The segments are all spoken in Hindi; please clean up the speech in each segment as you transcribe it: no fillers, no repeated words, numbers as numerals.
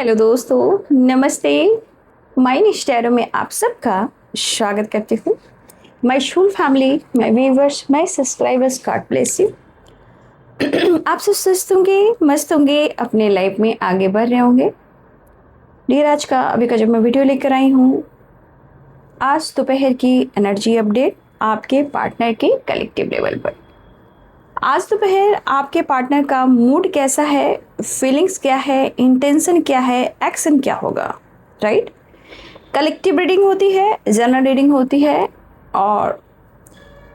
हेलो दोस्तों, नमस्ते। माय निश टैरो में आप सबका स्वागत करती हूँ। My Shool family, my viewers, my subscribers, God bless you. आप सब स्वस्थ होंगे, मस्त होंगे, अपने लाइफ में आगे बढ़ रहे होंगे। डियर, आज का अभी का जब मैं वीडियो लेकर आई हूँ, आज दोपहर की एनर्जी अपडेट आपके पार्टनर के कलेक्टिव लेवल पर। आज दोपहर आपके पार्टनर का मूड कैसा है, फीलिंग्स क्या है, इंटेंशन क्या है, एक्शन क्या होगा, राइट। कलेक्टिव रीडिंग होती है, जनरल रीडिंग होती है, और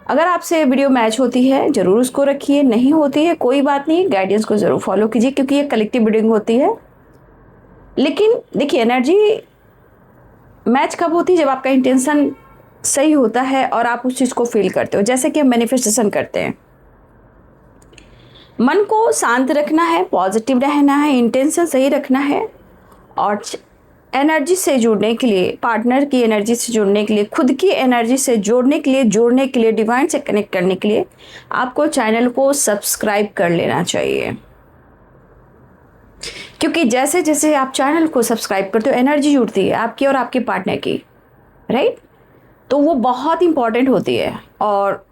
अगर आपसे वीडियो मैच होती है ज़रूर उसको रखिए, नहीं होती है कोई बात नहीं, गाइडेंस को ज़रूर फॉलो कीजिए क्योंकि ये कलेक्टिव रीडिंग होती है। लेकिन देखिए, एनर्जी मैच कब होती है? जब आपका इंटेंशन सही होता है और आप उस चीज़ को फील करते हो, जैसे कि हम मैनिफेस्टेशन करते हैं। मन को शांत रखना है, पॉजिटिव रहना है, इंटेंशन सही रखना है, और एनर्जी से जुड़ने के लिए, पार्टनर की एनर्जी से जुड़ने के लिए, खुद की एनर्जी से जोड़ने के लिए, डिवाइन से कनेक्ट करने के लिए आपको चैनल को सब्सक्राइब कर लेना चाहिए। क्योंकि जैसे जैसे आप चैनल को सब्सक्राइब करते हो, एनर्जी जुड़ती है आपकी और आपके पार्टनर की, राइट। तो वो बहुत इंपॉर्टेंट होती है, और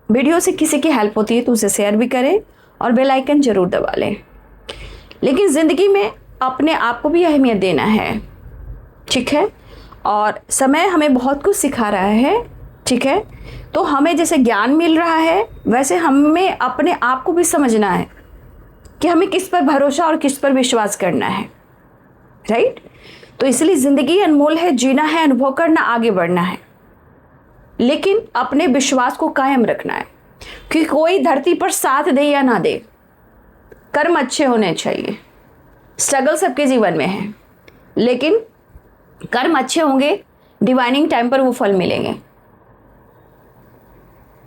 वीडियो से किसी की हेल्प होती है तो उसे शेयर भी करें और बेल आइकन जरूर दबा लें। लेकिन ज़िंदगी में अपने आप को भी अहमियत देना है, ठीक है। और समय हमें बहुत कुछ सिखा रहा है, ठीक है। तो हमें जैसे ज्ञान मिल रहा है, वैसे हमें अपने आप को भी समझना है कि हमें किस पर भरोसा और किस पर विश्वास करना है, राइट। तो इसलिए ज़िंदगी अनमोल है, जीना है, अनुभव करना, आगे बढ़ना है, लेकिन अपने विश्वास को कायम रखना है। कि कोई धरती पर साथ दे या ना दे, कर्म अच्छे होने चाहिए। स्ट्रगल सबके जीवन में है, लेकिन कर्म अच्छे होंगे, डिवाइनिंग टाइम पर वो फल मिलेंगे।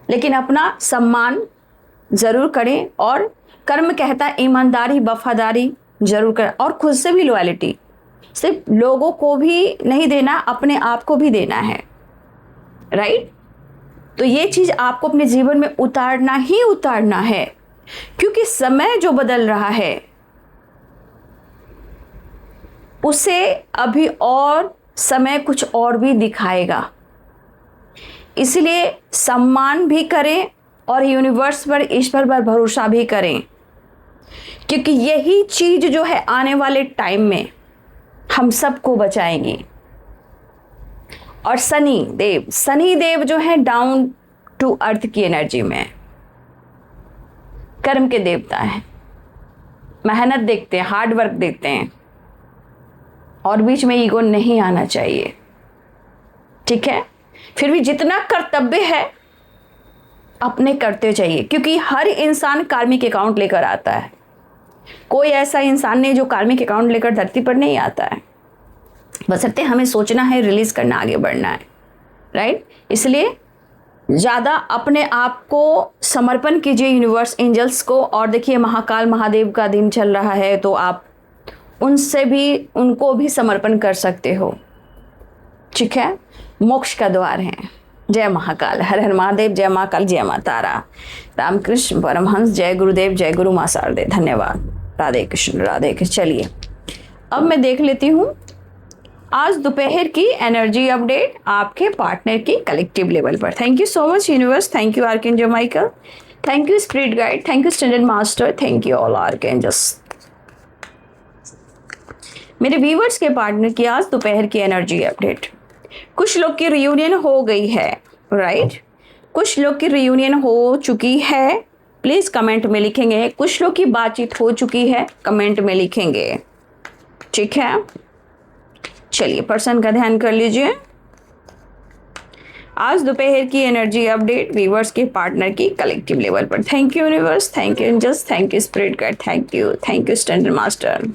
लेकिन अपना सम्मान जरूर करें, और कर्म कहता है ईमानदारी, वफादारी जरूर करें, और खुद से भी लॉयल्टी। सिर्फ लोगों को भी नहीं देना, अपने आप को भी देना है, राइट। तो ये चीज आपको अपने जीवन में उतारना ही उतारना है, क्योंकि समय जो बदल रहा है उसे अभी और समय कुछ और भी दिखाएगा। इसलिए सम्मान भी करें और यूनिवर्स पर, ईश्वर पर भरोसा भी करें, क्योंकि यही चीज जो है आने वाले टाइम में हम सबको बचाएंगी। और शनि देव जो है डाउन टू अर्थ की एनर्जी में कर्म के देवता हैं, मेहनत देखते हैं, हार्ड वर्क देखते हैं, और बीच में ईगो नहीं आना चाहिए, ठीक है। फिर भी जितना कर्तव्य है अपने करते चाहिए, क्योंकि हर इंसान कार्मिक अकाउंट लेकर आता है। कोई ऐसा इंसान नहीं जो कार्मिक अकाउंट लेकर धरती पर नहीं आता है। बशर्ते हमें सोचना है, रिलीज करना, आगे बढ़ना है, राइट। इसलिए ज़्यादा अपने आप को समर्पण कीजिए यूनिवर्स, एंजल्स को। और देखिए, महाकाल महादेव का दिन चल रहा है, तो आप उनको भी समर्पण कर सकते हो, ठीक है। मोक्ष का द्वार है। जय महाकाल, हर हर महादेव, जय महाकाल, जय मां तारा, रामकृष्ण परमहंस, जय गुरुदेव, जय गुरु मां शारदे। धन्यवाद। राधे कृष्ण, राधे कृष्ण। चलिए, अब मैं देख लेती हूँ आज दोपहर की एनर्जी अपडेट आपके पार्टनर की कलेक्टिव लेवल पर। Thank you so much universe, thank you archangel Michael, thank you spirit guide, thank you standard master, thank you all archangels. मेरे व्यूवर्स के पार्टनर की आज दोपहर की एनर्जी अपडेट। कुछ लोग की रियूनियन हो गई है, राइट। कुछ लोग की रियूनियन हो चुकी है, प्लीज कमेंट में लिखेंगे। कुछ लोग की बातचीत हो चुकी है, कमेंट में लिखेंगे, ठीक है। चलिए, पर्सन का ध्यान कर लीजिए। आज दोपहर की एनर्जी अपडेट व्यूवर्स के पार्टनर की कलेक्टिव लेवल पर। Thank you universe, thank you angels, thank you spirit guide, thank you standard master,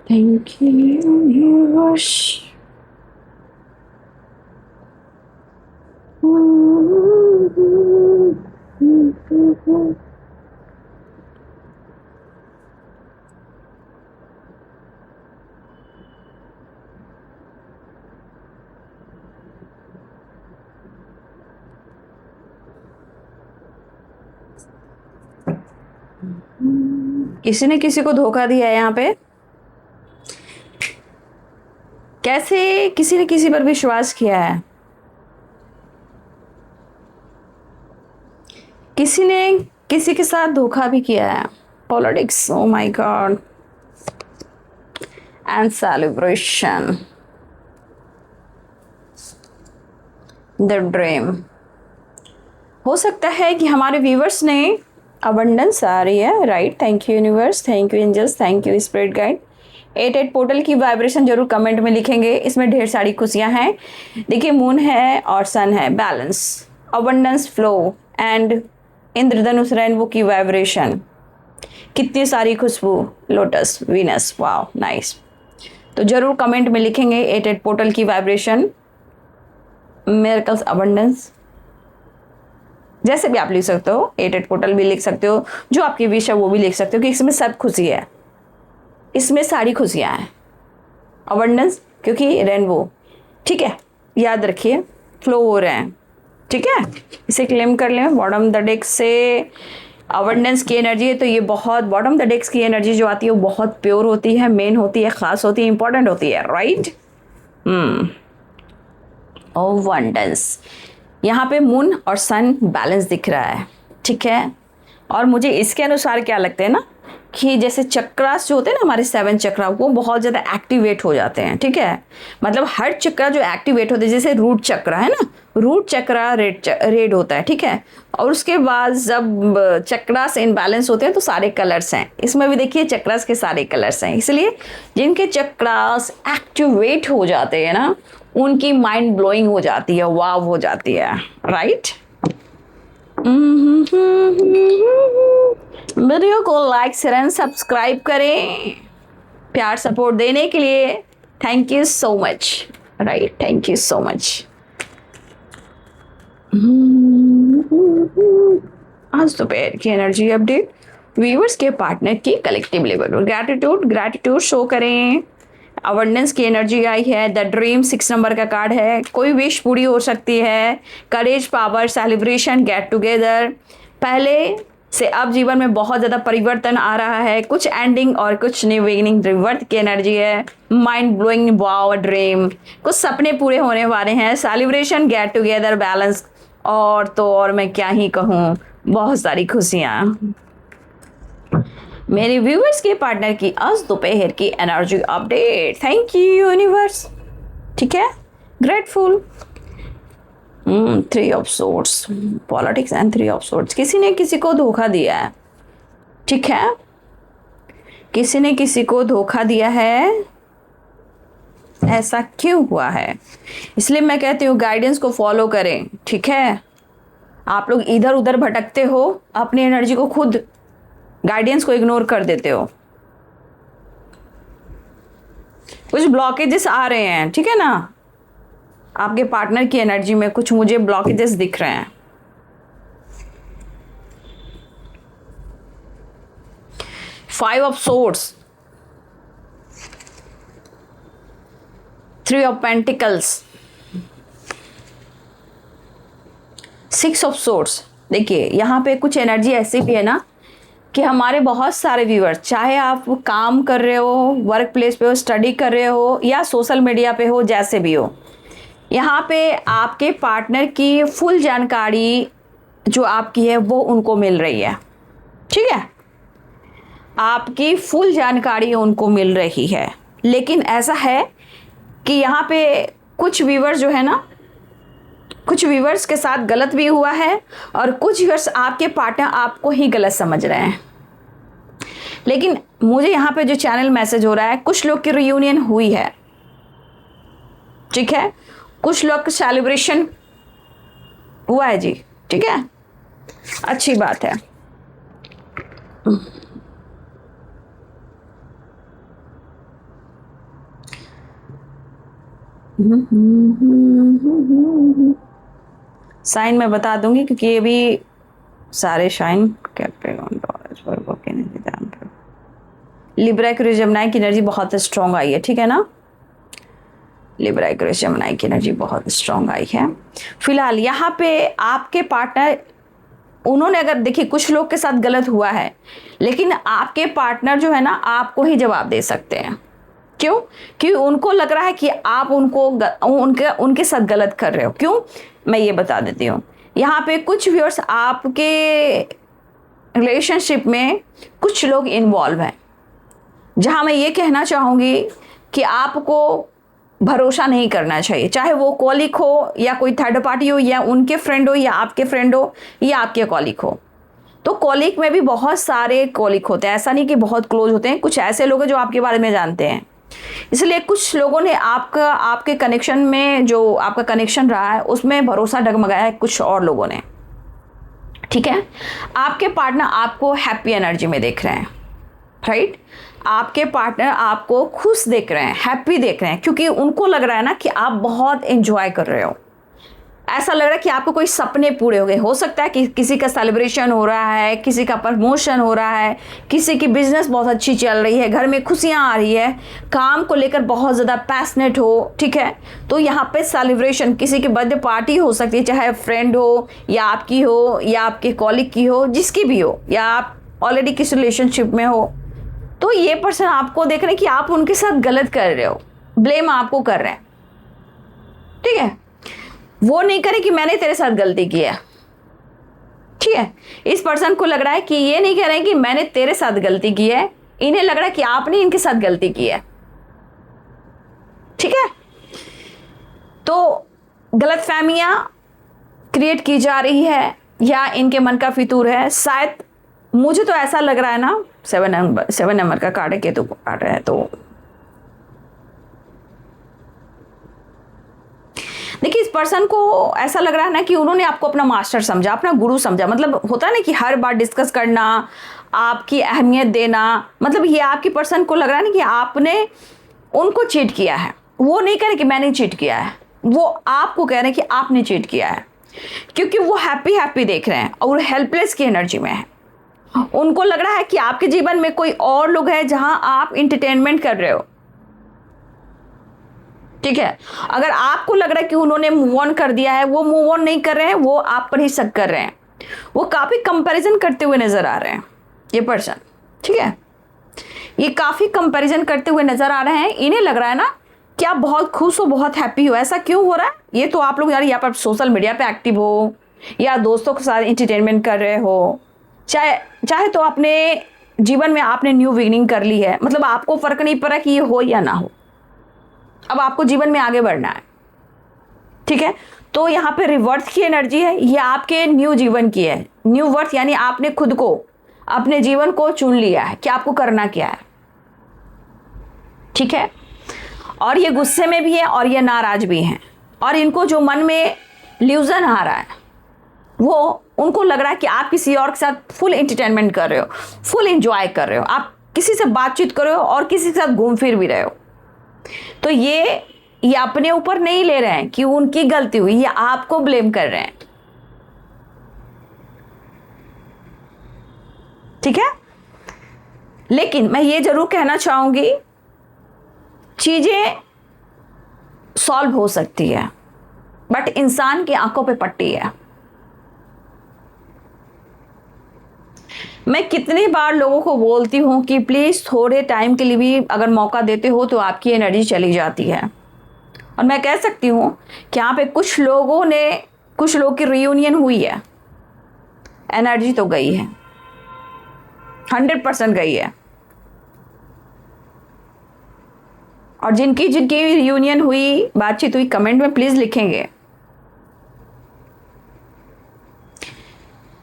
thank you universe. किसी ने किसी को धोखा दिया है यहाँ पे। कैसे किसी ने किसी पर विश्वास किया है, किसी ने किसी के साथ धोखा भी किया है। Politics, oh my God, and celebration, the dream. हो सकता है कि हमारे व्यूवर्स ने अबंडेंस आ रही है, right. Thank you universe, thank you angels, thank you spirit guide. 88 portal की वाइब्रेशन जरूर कमेंट में लिखेंगे। इसमें ढेर सारी खुशियां हैं। देखिए, मून है और सन है, balance, abundance, flow and Indradhanush rainbow की वाइब्रेशन। कितनी सारी खुशबू, लोटस, वीनस, वाओ नाइस। तो जरूर कमेंट में लिखेंगे 88 पोर्टल की वाइब्रेशन, मिरेकल्स, अबंडेंस, जैसे भी आप लिख सकते हो। 88 पोर्टल भी लिख सकते हो, जो आपकी विश है वो भी लिख सकते हो, कि इसमें सब खुशी है, इसमें सारी खुशियाँ हैं। अबंडेंस क्योंकि रेनबो, ठीक है, याद रखिए, फ्लो हो रहे हैं, ठीक है। इसे क्लेम कर लें। बॉटम द डेक से अबंडेंस की एनर्जी है, तो ये बहुत, बॉटम द डेक्स की एनर्जी जो आती है वो बहुत प्योर होती है, मेन होती है, खास होती है, इंपॉर्टेंट होती है, राइट। अबंडेंस, यहाँ पे मून और सन बैलेंस दिख रहा है, ठीक है। और मुझे इसके अनुसार क्या लगता है ना, कि जैसे चक्रास जो होते हैं ना हमारे 7 चक्रा, वो बहुत ज़्यादा एक्टिवेट हो जाते हैं, ठीक है। मतलब हर चक्रा जो एक्टिवेट होते हैं, जैसे रूट चक्रा है ना, रूट चक्रा रेड होता है, ठीक है। और उसके बाद जब चक्रास इनबैलेंस होते हैं तो सारे कलर्स हैं। इसमें भी देखिए चक्रास के सारे कलर्स हैं। इसलिए जिनके चक्रास एक्टिवेट हो जाते हैं ना, उनकी माइंड ब्लोइंग हो जाती है, वाव हो जाती है, राइट। वीडियो को लाइक शेयर एंड सब्सक्राइब करें। प्यार सपोर्ट देने के लिए thank you so much, right, thank you so much. आज दोपहर की एनर्जी अपडेट, व्यूअर्स के पार्टनर की कलेक्टिव लेवल ग्रैटिट्यूड शो करें। अबंडेंस की एनर्जी आई है, द ड्रीम 6 नंबर का कार्ड है, कोई विश पूरी हो सकती है। करेज, पावर, सेलिब्रेशन, गेट टुगेदर। पहले से अब जीवन में बहुत ज़्यादा परिवर्तन आ रहा है, कुछ एंडिंग और कुछ न्यू बिगिनिंग, रिवर्थ की एनर्जी है। माइंड ब्लोइंग, वाओ ड्रीम, कुछ सपने पूरे होने वाले हैं। सेलिब्रेशन, गेट टुगेदर, बैलेंस, और तो और मैं क्या ही कहूँ, बहुत सारी खुशियाँ। मेरे व्यूअर्स के पार्टनर की आज दोपहर की energy update. Thank you universe, ठीक है, grateful. 3 of swords, politics and 3 of swords. किसी ने किसी को धोखा दिया है, ठीक है, किसी ने किसी को धोखा दिया है। ऐसा क्यों हुआ है? इसलिए मैं कहती हूँ गाइडेंस को फॉलो करें, ठीक है। आप लोग इधर उधर भटकते हो, अपनी एनर्जी को खुद, गाइडेंस को इग्नोर कर देते हो। कुछ ब्लॉकेजेस आ रहे हैं, ठीक है ना, आपके पार्टनर की एनर्जी में कुछ मुझे ब्लॉकेजेस दिख रहे हैं। Five of swords, 3 of pentacles, 6 of swords. देखिए यहाँ पे कुछ एनर्जी ऐसी भी है ना कि हमारे बहुत सारे व्यूअर्स, चाहे आप काम कर रहे हो, वर्क प्लेस पे हो, स्टडी कर रहे हो, या सोशल मीडिया पे हो, जैसे भी हो, यहाँ पे आपके पार्टनर की फुल जानकारी जो आपकी है वो उनको मिल रही है, ठीक है। आपकी फुल जानकारी उनको मिल रही है। लेकिन ऐसा है कि यहाँ पे कुछ व्यूअर्स जो है ना, कुछ व्यूअर्स के साथ गलत भी हुआ है, और कुछ व्यूअर्स आपके पार्टनर आपको ही गलत समझ रहे हैं। लेकिन मुझे यहाँ पे जो चैनल मैसेज हो रहा है, कुछ लोग की रियूनियन हुई है, ठीक है, कुछ लोग सेलिब्रेशन हुआ है जी, ठीक है, अच्छी बात है। साइन मैं बता दूंगी क्योंकि ये भी सारे शाइन लिब्रा एक्वेरियस जेमिनी की एनर्जी बहुत स्ट्रॉन्ग आई है, ठीक है ना। लिब्रा एक्वेरियस जेमिनी की एनर्जी बहुत स्ट्रॉन्ग आई है। फिलहाल यहाँ पे आपके पार्टनर उन्होंने अगर देखिए कुछ लोग के साथ गलत हुआ है, लेकिन आपके पार्टनर जो है ना आपको ही जवाब दे सकते हैं। क्यों? क्योंकि उनको लग रहा है कि आप उनके साथ गलत कर रहे हो। क्यों? मैं ये बता देती हूँ। यहाँ पे कुछ व्यूअर्स आपके रिलेशनशिप में कुछ लोग इन्वॉल्व हैं, जहाँ मैं ये कहना चाहूँगी कि आपको भरोसा नहीं करना चाहिए, चाहे वो कॉलिग हो या कोई थर्ड पार्टी हो, या उनके फ्रेंड हो, या आपके फ्रेंड हो, या आपके कॉलिग हो। तो कॉलिग में भी बहुत सारे कॉलिग होते हैं, ऐसा नहीं कि बहुत क्लोज होते हैं। कुछ ऐसे लोग हैं जो आपके बारे में जानते हैं, इसलिए कुछ लोगों ने आपके कनेक्शन में, जो आपका कनेक्शन रहा है उसमें भरोसा डगमगाया है कुछ और लोगों ने। ठीक है, आपके पार्टनर आपको हैप्पी एनर्जी में देख रहे हैं, राइट? आपके पार्टनर आपको खुश देख रहे हैं, हैप्पी देख रहे हैं, क्योंकि उनको लग रहा है ना कि आप बहुत एंजॉय कर रहे हो। ऐसा लग रहा है कि आपको कोई सपने पूरे हो गए। हो सकता है कि किसी का सेलिब्रेशन हो रहा है, किसी का प्रमोशन हो रहा है, किसी की बिजनेस बहुत अच्छी चल रही है, घर में खुशियां आ रही है, काम को लेकर बहुत ज़्यादा पैशनेट हो। ठीक है, तो यहाँ पे सेलिब्रेशन, किसी की बर्थडे पार्टी हो सकती है, चाहे फ्रेंड हो या आपकी हो या आपके कॉलिग की हो, जिसकी भी हो, या आप ऑलरेडी किस रिलेशनशिप में हो। तो ये पर्सन आपको देख रहे हैं कि आप उनके साथ गलत कर रहे हो, ब्लेम आपको कर रहे हैं। ठीक है, वो नहीं करे कि मैंने तेरे साथ गलती की है। ठीक है, इस पर्सन को लग रहा है कि ये नहीं कह रहे हैं कि मैंने तेरे साथ गलती की है, इन्हें लग रहा है कि आपने इनके साथ गलती की है। ठीक है, तो गलतफहमियां क्रिएट की जा रही है या इनके मन का फितूर है शायद। मुझे तो ऐसा लग रहा है ना, 7 नंबर का कार्ड है, केतु कार्ड है। तो देखिए, इस पर्सन को ऐसा लग रहा है ना कि उन्होंने आपको अपना मास्टर समझा, अपना गुरु समझा। मतलब होता है ना कि हर बार डिस्कस करना, आपकी अहमियत देना, मतलब ये आपकी पर्सन को लग रहा है ना कि आपने उनको चीट किया है। वो नहीं कह रहे कि मैंने चीट किया है, वो आपको कह रहे हैं कि आपने चीट किया है, क्योंकि वो हैप्पी देख रहे हैं और हेल्पलेस की एनर्जी में है। उनको लग रहा है कि आपके जीवन में कोई और लोग है जहां आप इंटरटेनमेंट कर रहे हो। ठीक है, अगर आपको लग रहा है कि उन्होंने मूव ऑन कर दिया है, वो मूव ऑन नहीं कर रहे हैं, वो आप पर ही शक कर रहे हैं। वो काफी कंपैरिजन करते हुए नजर आ रहे हैं ये पर्सन। ठीक है, ये काफी कंपैरिजन करते हुए नजर आ रहे हैं। इन्हें लग रहा है ना कि आप बहुत खुश हो, बहुत हैप्पी हो। ऐसा क्यों हो रहा है? ये तो आप लोग यार यहाँ पर सोशल मीडिया पे एक्टिव हो, या दोस्तों के साथ इंटरटेनमेंट कर रहे हो, चाहे तो अपने जीवन में आपने न्यू बिगिनिंग कर ली है। मतलब आपको फर्क नहीं पड़ा कि ये हो या ना हो, अब आपको जीवन में आगे बढ़ना है। ठीक है, तो यहाँ पे रिवर्थ की एनर्जी है, ये आपके न्यू जीवन की है। न्यू वर्थ यानी आपने खुद को, अपने जीवन को चुन लिया है कि आपको करना क्या है। ठीक है, और ये गुस्से में भी है और ये नाराज भी हैं, और इनको जो मन में ल्यूजन आ रहा है, वो उनको लग रहा है कि आप किसी और के साथ फुल एंटरटेनमेंट कर रहे हो, फुल एंजॉय कर रहे हो, आप किसी से बातचीत कर रहे हो और किसी के साथ घूम फिर भी रहे हो। तो ये अपने ऊपर नहीं ले रहे हैं कि उनकी गलती हुई, ये आपको ब्लेम कर रहे हैं। ठीक है, लेकिन मैं ये जरूर कहना चाहूंगी, चीजें सॉल्व हो सकती है, बट इंसान की आंखों पे पट्टी है। मैं कितनी बार लोगों को बोलती हूं कि प्लीज थोड़े टाइम के लिए भी अगर मौका देते हो तो आपकी एनर्जी चली जाती है। और मैं कह सकती हूं कि यहाँ पे कुछ लोग की रियूनियन हुई है, एनर्जी तो गई है, 100% गई है। और जिनकी रियूनियन हुई, बातचीत हुई, कमेंट में प्लीज लिखेंगे।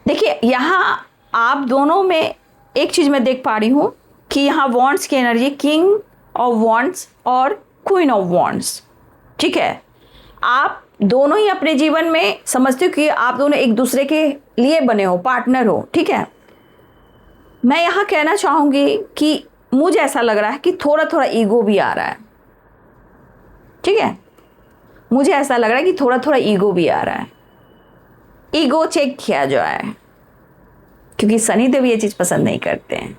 देखिए, यहां आप दोनों में एक चीज मैं देख पा रही हूं कि यहां वॉन्ड्स की एनर्जी, किंग ऑफ वॉन्ड्स और क्वीन ऑफ वॉन्ड्स। ठीक है, आप दोनों ही अपने जीवन में समझते हो कि आप दोनों एक दूसरे के लिए बने हो, पार्टनर हो। ठीक है, मैं यहां कहना चाहूंगी कि मुझे ऐसा लग रहा है कि थोड़ा थोड़ा ईगो भी आ रहा है। ठीक है, मुझे ऐसा लग रहा है कि थोड़ा थोड़ा ईगो भी आ रहा है। ईगो चेक किया जाए, क्योंकि सनी देव ये चीज पसंद नहीं करते हैं,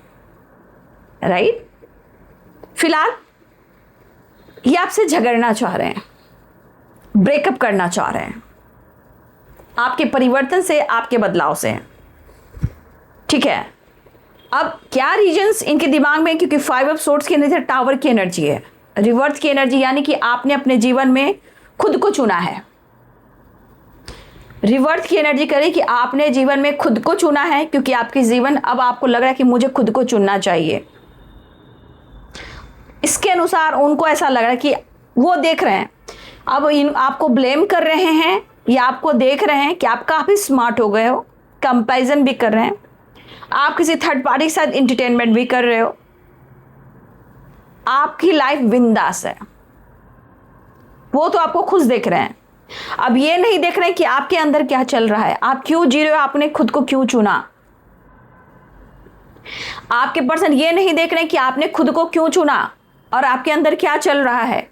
राइट? फिलहाल ये आपसे झगड़ना चाह रहे हैं, ब्रेकअप करना चाह रहे हैं, आपके परिवर्तन से, आपके बदलाव से। ठीक है, अब क्या रीजंस इनके दिमाग में, क्योंकि 5 ऑफ सोर्ड्स की एनर्जी टावर की एनर्जी है, रिवर्स की एनर्जी, यानी कि आपने अपने जीवन में खुद को चुना है। रिवर्स की एनर्जी करे कि आपने जीवन में खुद को चुना है, क्योंकि आपकी जीवन अब आपको लग रहा है कि मुझे खुद को चुनना चाहिए। इसके अनुसार उनको ऐसा लग रहा है कि वो देख रहे हैं, अब आपको ब्लेम कर रहे हैं या आपको देख रहे हैं कि आप काफ़ी स्मार्ट हो गए हो, कंपैरिजन भी कर रहे हैं, आप किसी थर्ड पार्टी के साथ एंटरटेनमेंट भी कर रहे हो, आपकी लाइफ बिंदास है। वो तो आपको खुद देख रहे हैं, अब ये नहीं देख रहे हैं कि आपके अंदर क्या चल रहा है, आप क्यों जी रहे हो, आपने खुद को क्यों चुना। आपके पर्सन ये नहीं देख रहे हैं कि आपने खुद को क्यों चुना और आपके अंदर क्या चल रहा है,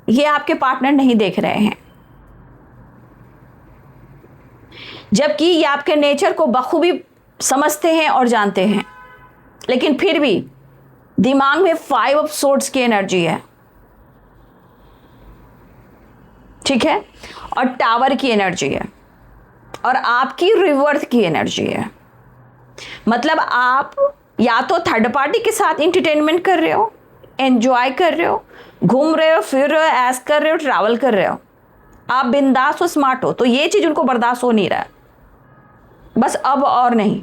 ये आपके पार्टनर नहीं देख रहे हैं। जबकि ये आपके नेचर को बखूबी समझते हैं और जानते हैं, लेकिन फिर भी दिमाग में 5 ऑफ सोर्ड्स की एनर्जी है, ठीक है, और टावर की एनर्जी है, और आपकी रिवर्स की एनर्जी है। मतलब आप या तो थर्ड पार्टी के साथ एंटरटेनमेंट कर रहे हो, एंजॉय कर रहे हो, घूम रहे हो, फिर रहे हो, ऐश कर रहे हो, ट्रैवल कर रहे हो, आप बिंदास हो, स्मार्ट हो, तो ये चीज उनको बर्दाश्त हो नहीं रहा है, बस अब और नहीं।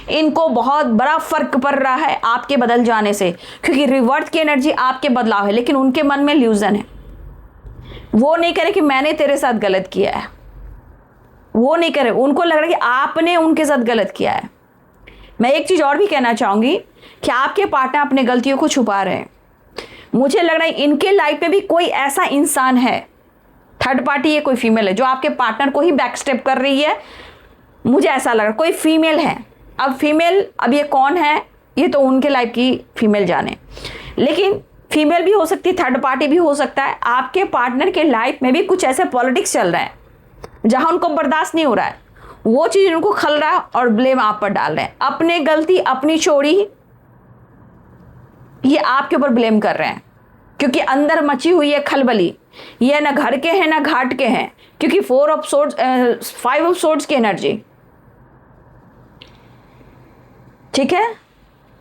इनको बहुत बड़ा फर्क पड़ रहा है आपके बदल जाने से, क्योंकि रिवर्स की एनर्जी आपके बदलाव है, लेकिन उनके मन में इल्यूजन है। वो नहीं करे कि मैंने तेरे साथ गलत किया है, वो नहीं करे, उनको लग रहा है कि आपने उनके साथ गलत किया है। मैं एक चीज और भी कहना चाहूंगी कि आपके पार्टनर अपने गलतियों को छुपा रहे हैं। मुझे लग रहा है इनके लाइफ में भी कोई ऐसा इंसान है, थर्ड पार्टी है, कोई फीमेल है, जो आपके पार्टनर को ही बैकस्टेप कर रही है। मुझे ऐसा लग रहा है कोई फीमेल है। अब फीमेल, अब ये कौन है, ये तो उनके लाइफ की फीमेल जाने, लेकिन फीमेल भी हो सकती है, थर्ड पार्टी भी हो सकता है। आपके पार्टनर के लाइफ में भी कुछ ऐसे पॉलिटिक्स चल रहे हैं जहां उनको बर्दाश्त नहीं हो रहा है, वो चीज उनको खल रहा है और ब्लेम आप पर डाल रहे हैं। अपने गलती, अपनी चोरी, ये आपके ऊपर ब्लेम कर रहे हैं, क्योंकि अंदर मची हुई है खलबली। ये ना घर के हैं ना घाट के हैं, क्योंकि 5 ऑफ सोर्ड्स की एनर्जी, ठीक है।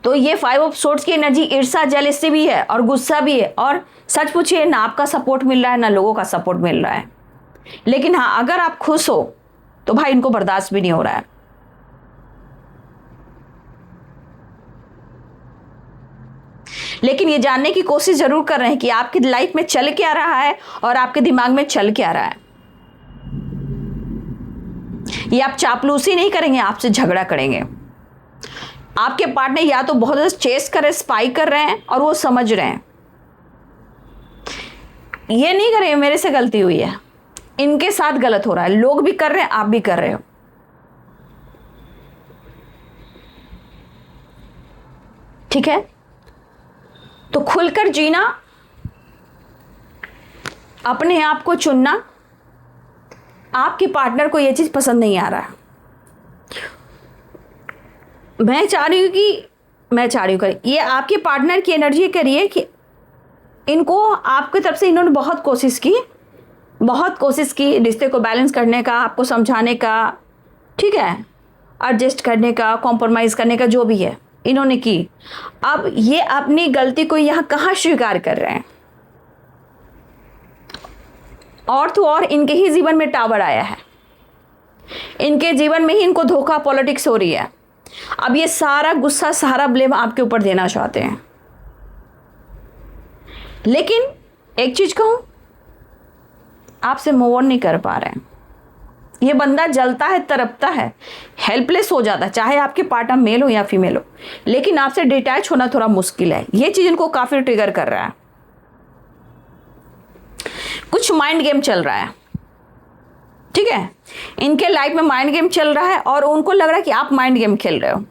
तो ये 5 ऑफ सोर्ड्स की एनर्जी ईर्ष्या, जेलसी भी है और गुस्सा भी है, और सच पूछिए ना आपका सपोर्ट मिल रहा है ना लोगों का सपोर्ट मिल रहा है। लेकिन हाँ, अगर आप खुश हो तो भाई इनको बर्दाश्त भी नहीं हो रहा है। लेकिन ये जानने की कोशिश जरूर कर रहे हैं कि आपकी लाइफ में चल क्या रहा है और आपके दिमाग में चल क्या रहा है। ये आप चापलूसी नहीं करेंगे, आपसे झगड़ा करेंगे। आपके पार्टनर या तो बहुत ज्यादा चेस कर रहे, स्पाई कर रहे हैं और वो समझ रहे हैं, ये नहीं करें मेरे से गलती हुई है, इनके साथ गलत हो रहा है, लोग भी कर रहे हैं, आप भी कर रहे हो, ठीक है। तो खुलकर जीना, अपने आप को चुनना, आपके पार्टनर को यह चीज पसंद नहीं आ रहा है। मैं चाह रही हूं ये आपके पार्टनर की एनर्जी करिए कि इनको आपकी तरफ से इन्होंने बहुत कोशिश की रिश्ते को बैलेंस करने का, आपको समझाने का, ठीक है, एडजस्ट करने का, कॉम्प्रोमाइज़ करने का, जो भी है इन्होंने की। अब ये अपनी गलती को यहाँ कहाँ स्वीकार कर रहे हैं, और तो और इनके ही जीवन में टावर आया है, इनके जीवन में ही इनको धोखा, पॉलिटिक्स हो रही है। अब ये सारा गुस्सा, सारा ब्लेम आपके ऊपर देना चाहते हैं। लेकिन एक चीज कहूं, आपसे मूव ऑन नहीं कर पा रहे हैं। ये बंदा जलता है, तड़पता है, हेल्पलेस हो जाता है, चाहे आपके पार्टनर मेल हो या फीमेल हो, लेकिन आपसे डिटैच होना थोड़ा मुश्किल है। ये चीज इनको काफी ट्रिगर कर रहा है। कुछ माइंड गेम चल रहा है, ठीक है, इनके लाइफ में माइंड गेम चल रहा है और उनको लग रहा है कि आप माइंड गेम खेल रहे हो।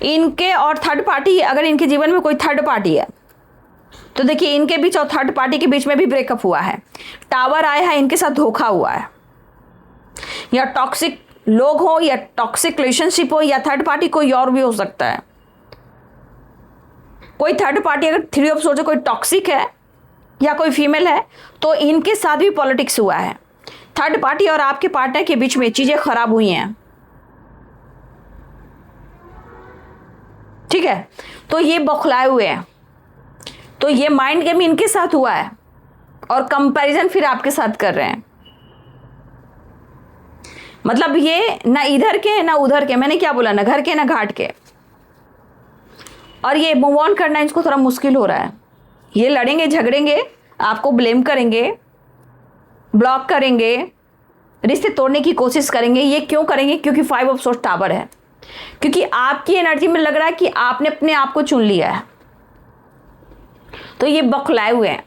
इनके और थर्ड पार्टी, अगर इनके जीवन में कोई थर्ड पार्टी है तो देखिए इनके बीच और थर्ड पार्टी के बीच में भी ब्रेकअप हुआ है, टावर आया है, इनके साथ धोखा हुआ है, या टॉक्सिक लोग हो या टॉक्सिक रिलेशनशिप हो, या थर्ड पार्टी कोई और भी हो सकता है। कोई थर्ड पार्टी अगर 3 ऑफ सोर्ड्स कोई टॉक्सिक है या कोई फीमेल है तो इनके साथ भी पॉलिटिक्स हुआ है। थर्ड पार्टी और आपके पार्टनर के बीच में चीजें खराब हुई हैं, ठीक है, तो ये बौखलाए हुए हैं, तो ये माइंड गेम इनके साथ हुआ है और कंपैरिजन फिर आपके साथ कर रहे हैं। मतलब ये ना इधर के ना उधर के, मैंने क्या बोला, ना घर के ना घाट के, और ये मूव ऑन करना इसको थोड़ा मुश्किल हो रहा है। ये लड़ेंगे झगड़ेंगे, आपको ब्लेम करेंगे, ब्लॉक करेंगे, रिश्ते तोड़ने की कोशिश करेंगे। ये क्यों करेंगे? क्योंकि 5 ऑफ सोर्स टावर है, क्योंकि आपकी एनर्जी में लग रहा है कि आपने अपने आप को चुन लिया है, तो ये बौखलाए हुए हैं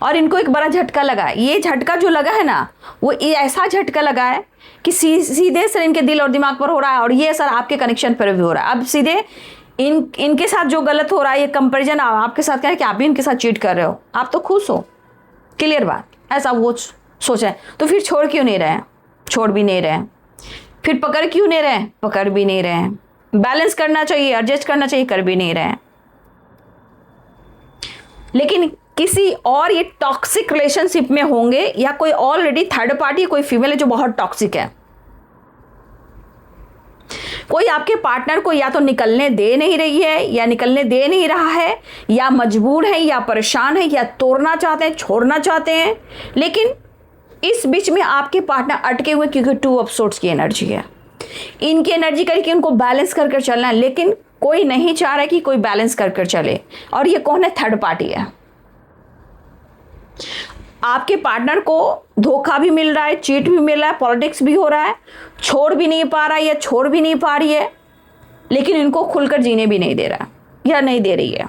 और इनको एक बड़ा झटका लगा है। ये झटका जो लगा है ना, वो ऐसा झटका लगा है कि सीधे सर इनके दिल और दिमाग पर हो रहा है, और ये सर आपके कनेक्शन पर भी हो रहा है। अब सीधे इनके साथ जो गलत हो रहा है, ये कंपैरिजन आपके साथ क्या है कि आप भी इनके साथ चीट कर रहे हो, आप तो खुश हो, क्लियर बात, ऐसा वो सोच रहे हैं। तो फिर छोड़ क्यों नहीं रहे हैं? छोड़ भी नहीं रहे हैं। फिर पकड़ क्यों नहीं रहे हैं? पकड़ भी नहीं रहे हैं। बैलेंस करना चाहिए, एडजस्ट करना चाहिए, कर भी नहीं रहे हैं। लेकिन किसी और ये टॉक्सिक रिलेशनशिप में होंगे, या कोई ऑलरेडी थर्ड पार्टी, कोई फीमेल है जो बहुत टॉक्सिक है। कोई आपके पार्टनर को या तो निकलने दे नहीं रही है, या निकलने दे नहीं रहा है, या मजबूर है, या परेशान है, या तोड़ना चाहते हैं, छोड़ना चाहते हैं। लेकिन इस बीच में आपके पार्टनर अटके हुए, क्योंकि 2 ऑफ सोर्ड्स की एनर्जी है। इनकी एनर्जी करके उनको बैलेंस कर चलना है, लेकिन कोई नहीं चाह रहा कि कोई बैलेंस कर चले। और ये कौन है? थर्ड पार्टी है। आपके पार्टनर को धोखा भी मिल रहा है, चीट भी मिल रहा है, पॉलिटिक्स भी हो रहा है, छोड़ भी नहीं पा रहा है या छोड़ भी नहीं पा रही है, लेकिन इनको खुलकर जीने भी नहीं दे रहा या नहीं दे रही है।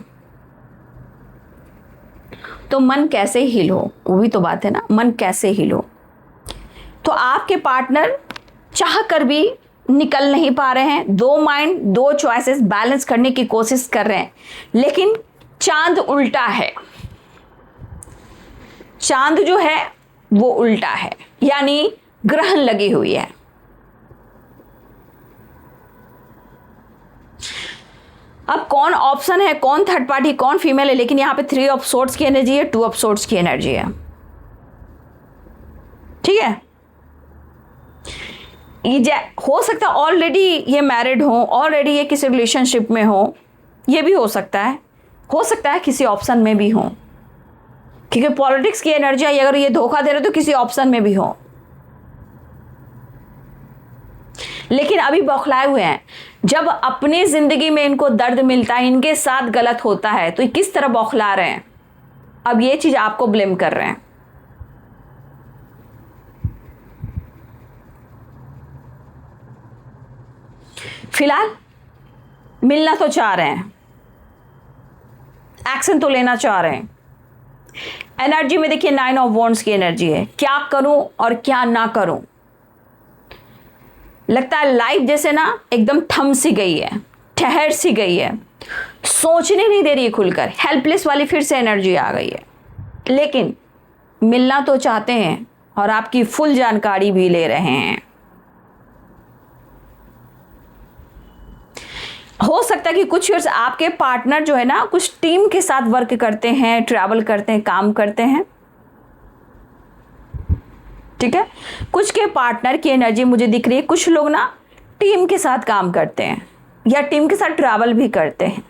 तो मन कैसे हील हो? वो भी तो बात है ना, मन कैसे हील हो? तो आपके पार्टनर चाह कर भी निकल नहीं पा रहे हैं। 2 माइंड, 2 चॉइसेस बैलेंस करने की कोशिश कर रहे हैं, लेकिन चांद उल्टा है। चांद जो है वो उल्टा है, यानी ग्रहण लगी हुई है। अब कौन ऑप्शन है, कौन थर्ड पार्टी, कौन फीमेल है? लेकिन यहां पे 3 ऑफ सोर्ड्स की एनर्जी है, 2 ऑफ सोर्ड्स की एनर्जी है, ठीक है। ये हो सकता है ऑलरेडी ये मैरिड हो, ऑलरेडी ये किसी रिलेशनशिप में हो, ये भी हो सकता है किसी ऑप्शन में भी हो, क्योंकि पॉलिटिक्स की एनर्जी है। अगर ये धोखा दे रहे तो किसी ऑप्शन में भी हो, लेकिन अभी बौखलाए हुए हैं। जब अपनी जिंदगी में इनको दर्द मिलता है, इनके साथ गलत होता है, तो किस तरह बौखला रहे हैं? अब ये चीज आपको ब्लेम कर रहे हैं। फिलहाल मिलना तो चाह रहे हैं, एक्शन तो लेना चाह रहे हैं। एनर्जी में देखिए 9 ऑफ वॉन्ड्स की एनर्जी है। क्या करूं और क्या ना करूं, लगता है लाइफ जैसे ना एकदम थम सी गई है, ठहर सी गई है, सोचने नहीं दे रही है खुलकर। हेल्पलेस वाली फिर से एनर्जी आ गई है। लेकिन मिलना तो चाहते हैं और आपकी फुल जानकारी भी ले रहे हैं। हो सकता है कि कुछ ईयर्स आपके पार्टनर जो है ना, कुछ टीम के साथ वर्क करते हैं, ट्रैवल करते हैं, काम करते हैं, ठीक है। कुछ के पार्टनर की एनर्जी मुझे दिख रही है, कुछ लोग ना टीम के साथ काम करते हैं या टीम के साथ ट्रैवल भी करते हैं,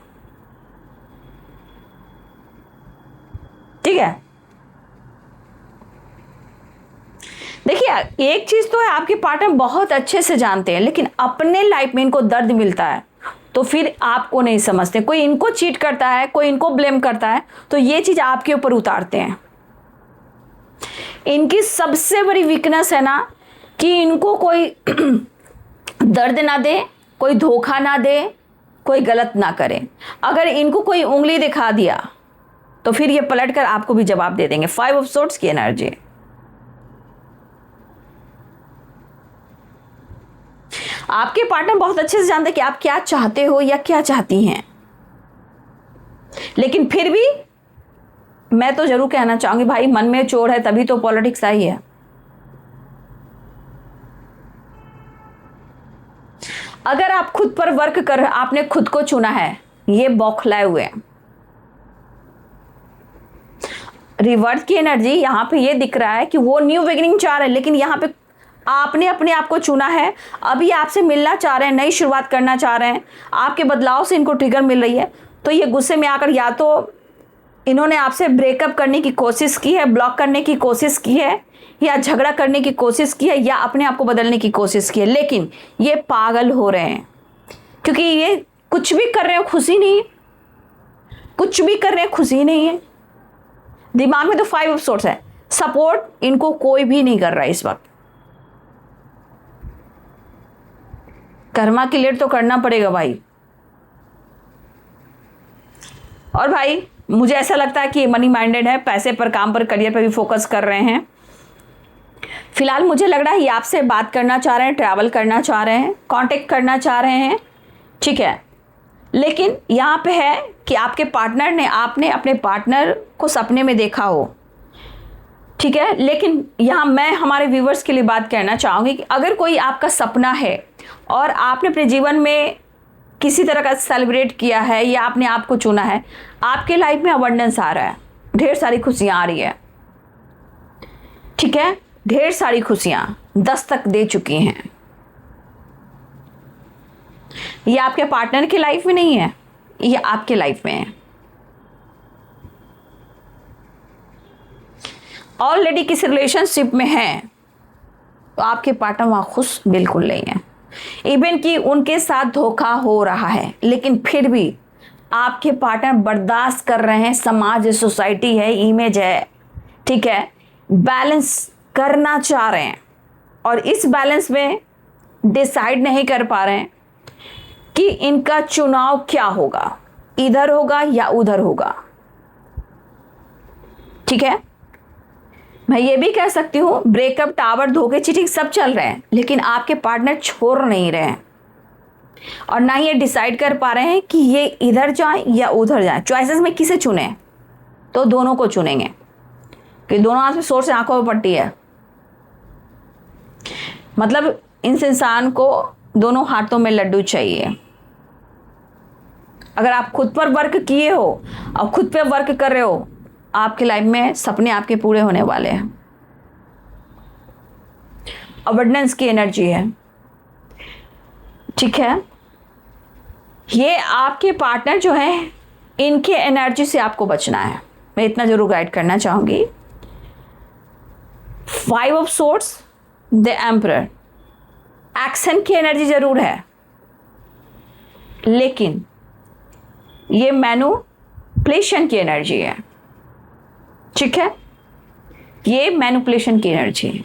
ठीक है। देखिए एक चीज तो है, आपके पार्टनर बहुत अच्छे से जानते हैं, लेकिन अपने लाइफ में इनको दर्द मिलता है तो फिर आपको नहीं समझते। कोई इनको चीट करता है, कोई इनको ब्लेम करता है, तो ये चीज आपके ऊपर उतारते हैं। इनकी सबसे बड़ी वीकनेस है ना कि इनको कोई दर्द ना दे, कोई धोखा ना दे, कोई गलत ना करे। अगर इनको कोई उंगली दिखा दिया तो फिर ये पलटकर आपको भी जवाब दे देंगे। 5 ऑफ सोर्ड्स की एनर्जी। आपके पार्टनर बहुत अच्छे से जानते हैं कि आप क्या चाहते हो या क्या चाहती हैं, लेकिन फिर भी मैं तो जरूर कहना चाहूंगी, भाई मन में चोर है तभी तो पॉलिटिक्स आई है। अगर आप खुद पर वर्क कर, आपने खुद को चुना है, ये बौखलाए हुए हैं। रिवर्स की एनर्जी यहाँ पे ये दिख रहा है कि वो न्यू बिगिनिंग चाह रहे हैं, लेकिन यहाँ पे आपने अपने आप को चुना है, अभी आपसे मिलना चाह रहे हैं, नई शुरुआत करना चाह रहे हैं, आपके बदलाव से इनको ट्रिगर मिल रही है। तो ये गुस्से में आकर या तो इन्होंने आपसे ब्रेकअप करने की कोशिश की है, ब्लॉक करने की कोशिश की है, या झगड़ा करने की कोशिश की है, या अपने आप को बदलने की कोशिश की है, लेकिन ये पागल हो रहे हैं क्योंकि ये कुछ भी कर रहे हैं खुशी नहीं है, कुछ भी कर रहे हैं खुशी नहीं है। दिमाग में तो 5 ऑफ सोर्स है, सपोर्ट इनको कोई भी नहीं कर रहा है इस वक्त। कर्मा क्लियर तो करना पड़ेगा भाई। और भाई मुझे ऐसा लगता है कि ये मनी माइंडेड है, पैसे पर, काम पर, करियर पर भी फोकस कर रहे हैं। फिलहाल मुझे लग रहा है ये आपसे बात करना चाह रहे हैं, ट्रैवल करना चाह रहे हैं, कांटेक्ट करना चाह रहे हैं, ठीक है। लेकिन यहाँ पे है कि आपके पार्टनर ने, आपने अपने पार्टनर को सपने में देखा हो, ठीक है। लेकिन यहाँ मैं हमारे व्यूवर्स के लिए बात कहना चाहूँगी कि अगर कोई आपका सपना है और आपने अपने जीवन में किसी तरह का सेलिब्रेट किया है या आपने आप को चुना है, आपके लाइफ में अबंडेंस आ रहा है, ढेर सारी खुशियाँ आ रही है, ठीक है। ढेर सारी खुशियाँ दस्तक दे चुकी हैं। ये आपके पार्टनर की लाइफ में नहीं है, ये आपके लाइफ में है। ऑलरेडी किसी रिलेशनशिप में है तो आपके पार्टनर वहां खुश बिल्कुल नहीं है, इवन कि उनके साथ धोखा हो रहा है, लेकिन फिर भी आपके पार्टनर बर्दाश्त कर रहे हैं। समाज है, सोसाइटी है, इमेज है, ठीक है, बैलेंस करना चाह रहे हैं और इस बैलेंस में डिसाइड नहीं कर पा रहे हैं कि इनका चुनाव क्या होगा, इधर होगा या उधर होगा, ठीक है। मैं ये भी कह सकती हूँ ब्रेकअप, टावर, धोखे, चीटिंग सब चल रहे हैं, लेकिन आपके पार्टनर छोड़ नहीं रहे हैं और ना ये डिसाइड कर पा रहे हैं कि ये इधर जाए या उधर जाए। चॉइसेस में किसे चुने, तो दोनों को चुनेंगे कि दोनों हाथ में सोर्स, आंखों में पट्टी है। मतलब इस इंसान को दोनों हाथों में लड्डू चाहिए। अगर आप खुद पर वर्क किए हो और खुद पे वर्क कर रहे हो, आपकी लाइफ में सपने आपके पूरे होने वाले हैं। अबंडेंस की एनर्जी है, ठीक है। ये आपके पार्टनर जो है, इनके एनर्जी से आपको बचना है, मैं इतना जरूर गाइड करना चाहूंगी। 5 of swords, the emperor, action की एनर्जी जरूर है, लेकिन ये मैनिपुलेशन की एनर्जी है, ठीक है। ये मैनिपुलेशन की एनर्जी है।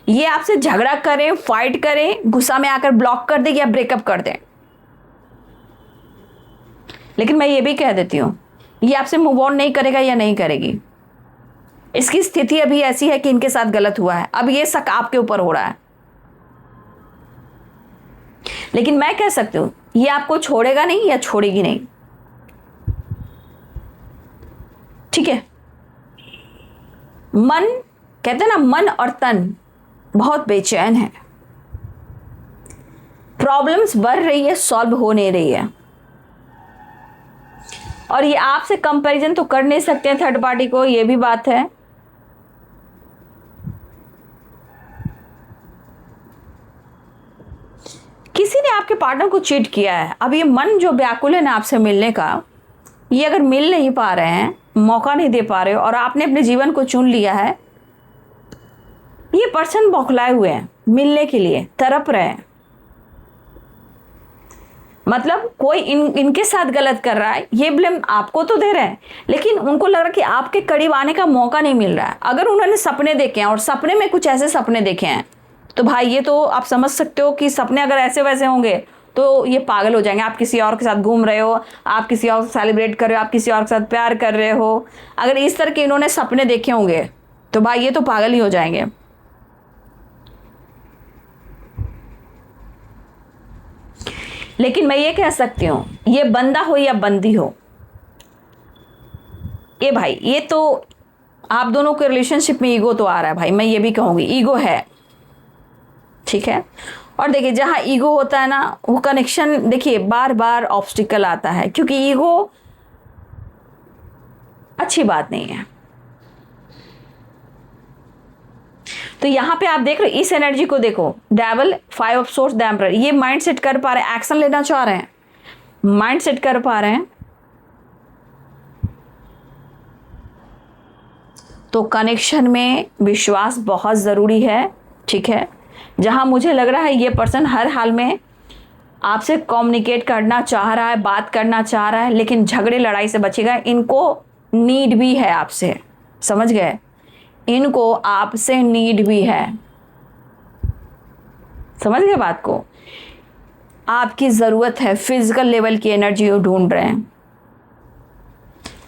ये आपसे झगड़ा करें, फाइट करें, गुस्सा में आकर ब्लॉक कर दे या ब्रेकअप कर दे। लेकिन मैं ये भी कह देती हूं, ये आपसे मूव ऑन नहीं करेगा या नहीं करेगी। इसकी स्थिति अभी ऐसी है कि इनके साथ गलत हुआ है, अब ये शक आपके ऊपर हो रहा है। लेकिन मैं कह सकती हूं ये आपको छोड़ेगा नहीं या छोड़ेगी नहीं, ठीक है। मन, कहते हैं ना, मन और तन बहुत बेचैन है, प्रॉब्लम्स बढ़ रही है, सॉल्व हो नहीं रही है। और ये आपसे कंपैरिजन तो कर नहीं सकते हैं थर्ड पार्टी को, ये भी बात है। किसी ने आपके पार्टनर को चीट किया है। अब ये मन जो व्याकुल है ना आपसे मिलने का, ये अगर मिल नहीं पा रहे हैं, मौका नहीं दे पा रहे हो और आपने अपने जीवन को चुन लिया है, ये पर्सन बौखलाए हुए हैं, मिलने के लिए तड़प रहे हैं। मतलब कोई इनके साथ गलत कर रहा है, ये ब्लेम आपको तो दे रहे हैं, लेकिन उनको लग रहा है कि आपके करीब आने का मौका नहीं मिल रहा है। अगर उन्होंने सपने देखे हैं और सपने में कुछ ऐसे सपने देखे हैं, तो भाई ये तो आप समझ सकते हो कि सपने अगर ऐसे वैसे होंगे तो ये पागल हो जाएंगे। आप किसी और के साथ घूम रहे हो, आप किसी और सेलिब्रेट कर रहे हो, आप किसी और के साथ प्यार कर रहे हो, अगर इस तरह के इन्होंने सपने देखे होंगे तो भाई ये तो पागल ही हो जाएंगे। लेकिन मैं ये कह सकती हूँ, ये बंदा हो या बंदी हो, ये भाई, ये तो आप दोनों के रिलेशनशिप में ईगो तो आ रहा है भाई, मैं ये भी कहूँगी ईगो है, ठीक है। और देखिए जहाँ ईगो होता है ना, वो कनेक्शन देखिए बार बार ऑब्स्टिकल आता है, क्योंकि ईगो अच्छी बात नहीं है। तो यहाँ पे आप देख रहे हो, इस एनर्जी को देखो, devil, 5 of source, the emperor. ये माइंड सेट कर पा रहे हैं, एक्शन लेना चाह रहे हैं, माइंड सेट कर पा रहे हैं। तो कनेक्शन में विश्वास बहुत ज़रूरी है, ठीक है। जहाँ मुझे लग रहा है ये पर्सन हर हाल में आपसे कम्युनिकेट करना चाह रहा है, बात करना चाह रहा है, लेकिन झगड़े लड़ाई से बचेगा। इनको नीड भी है आपसे, समझ गए, इनको आपसे नीड भी है, समझ गए बात को। आपकी ज़रूरत है, फिजिकल लेवल की एनर्जी ढूंढ रहे हैं,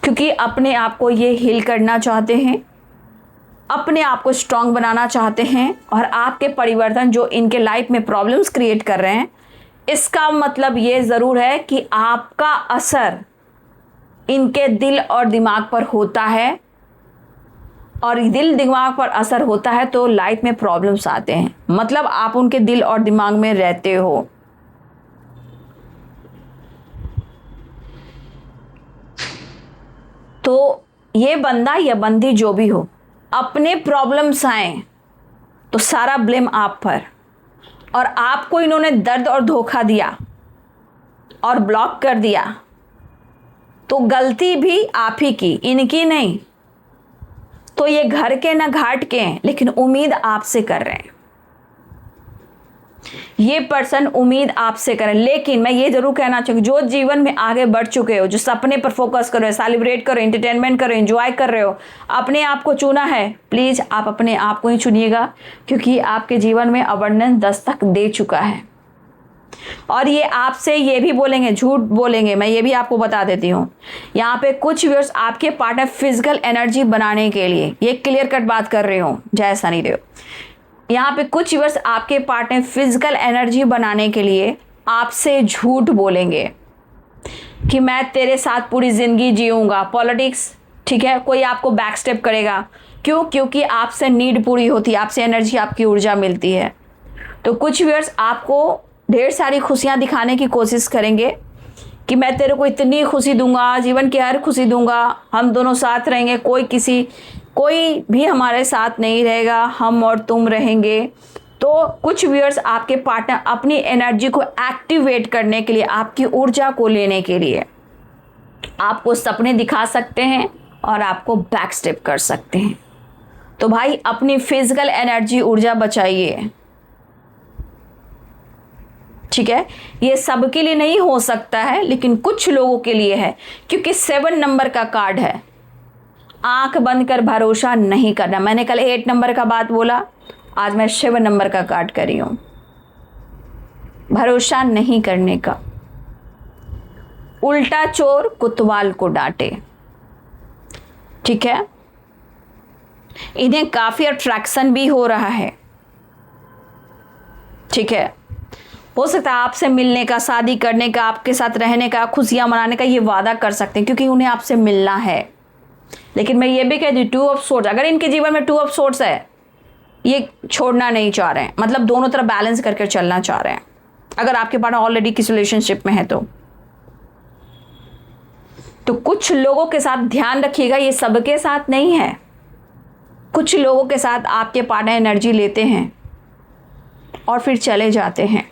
क्योंकि अपने आप को ये हील करना चाहते हैं, अपने आप को स्ट्रांग बनाना चाहते हैं। और आपके परिवर्तन जो इनके लाइफ में प्रॉब्लम्स क्रिएट कर रहे हैं, इसका मतलब ये ज़रूर है कि आपका असर इनके दिल और दिमाग पर होता है, और दिल दिमाग पर असर होता है तो लाइफ में प्रॉब्लम्स आते हैं। मतलब आप उनके दिल और दिमाग में रहते हो। तो ये बंदा या बंदी जो भी हो, अपने प्रॉब्लम्स आए तो सारा ब्लेम आप पर, और आपको इन्होंने दर्द और धोखा दिया और ब्लॉक कर दिया, तो गलती भी आप ही की, इनकी नहीं। तो ये घर के ना घाट के हैं, लेकिन उम्मीद आपसे कर रहे हैं। ये पर्सन उम्मीद आपसे करें। लेकिन मैं ये जरूर कहना चाहूँगी, जो जीवन में आगे बढ़ चुके हो, जो सपने पर फोकस कर रहे हो, सेलिब्रेट करो, एंटरटेनमेंट करो, एंजॉय कर रहे हो, अपने आप को चुना है, प्लीज़ आप अपने आप को ही चुनिएगा, क्योंकि आपके जीवन में अबंडेंस दस्तक दे चुका है। और ये आपसे ये भी बोलेंगे, झूठ बोलेंगे, मैं ये भी आपको बता देती हूँ। यहाँ पे कुछ व्यूअर्स आपके पार्टनर फिजिकल एनर्जी बनाने के लिए, ये क्लियर कट बात कर रही हूँ, जय सनी देव। यहाँ पे कुछ व्यूअर्स आपके पार्टनर फिजिकल एनर्जी बनाने के लिए आपसे झूठ बोलेंगे कि मैं तेरे साथ पूरी जिंदगी जीऊँगा। पॉलिटिक्स, ठीक है, कोई आपको बैक स्टेप करेगा, क्यों? क्योंकि आपसे नीड पूरी होती है, आपसे एनर्जी, आपकी ऊर्जा मिलती है। तो कुछ व्यूअर्स आपको ढेर सारी खुशियाँ दिखाने की कोशिश करेंगे कि मैं तेरे को इतनी खुशी दूंगा, जीवन की हर खुशी दूंगा, हम दोनों साथ रहेंगे, कोई भी हमारे साथ नहीं रहेगा, हम और तुम रहेंगे। तो कुछ व्यूअर्स आपके पार्टनर अपनी एनर्जी को एक्टिवेट करने के लिए, आपकी ऊर्जा को लेने के लिए आपको सपने दिखा सकते हैं और आपको बैक स्टेप कर सकते हैं। तो भाई अपनी फिजिकल एनर्जी, ऊर्जा बचाइए, ठीक है। ये सबके लिए नहीं हो सकता है, लेकिन कुछ लोगों के लिए है, क्योंकि 7 नंबर का कार्ड है। आंख बंद कर भरोसा नहीं करना। मैंने कल 8 नंबर का बात बोला, आज मैं 7 नंबर का कार्ड कर रही हूं, भरोसा नहीं करने का। उल्टा चोर कुतवाल को डांटे, ठीक है। इन्हें काफी अट्रैक्शन भी हो रहा है, ठीक है। हो सकता है आपसे मिलने का, शादी करने का, आपके साथ रहने का, खुशियां मनाने का ये वादा कर सकते हैं, क्योंकि उन्हें आपसे मिलना है। लेकिन मैं ये भी कह दी, 2 ऑफ सोर्ड्स, अगर इनके जीवन में 2 ऑफ सोर्ड्स है, ये छोड़ना नहीं चाह रहे हैं, मतलब दोनों तरफ बैलेंस करके चलना चाह रहे हैं। अगर आपके पार्टनर ऑलरेडी किसी रिलेशनशिप में है तो कुछ लोगों के साथ ध्यान रखिएगा, ये सबके साथ नहीं है। कुछ लोगों के साथ आपके पार्टनर एनर्जी लेते हैं और फिर चले जाते हैं,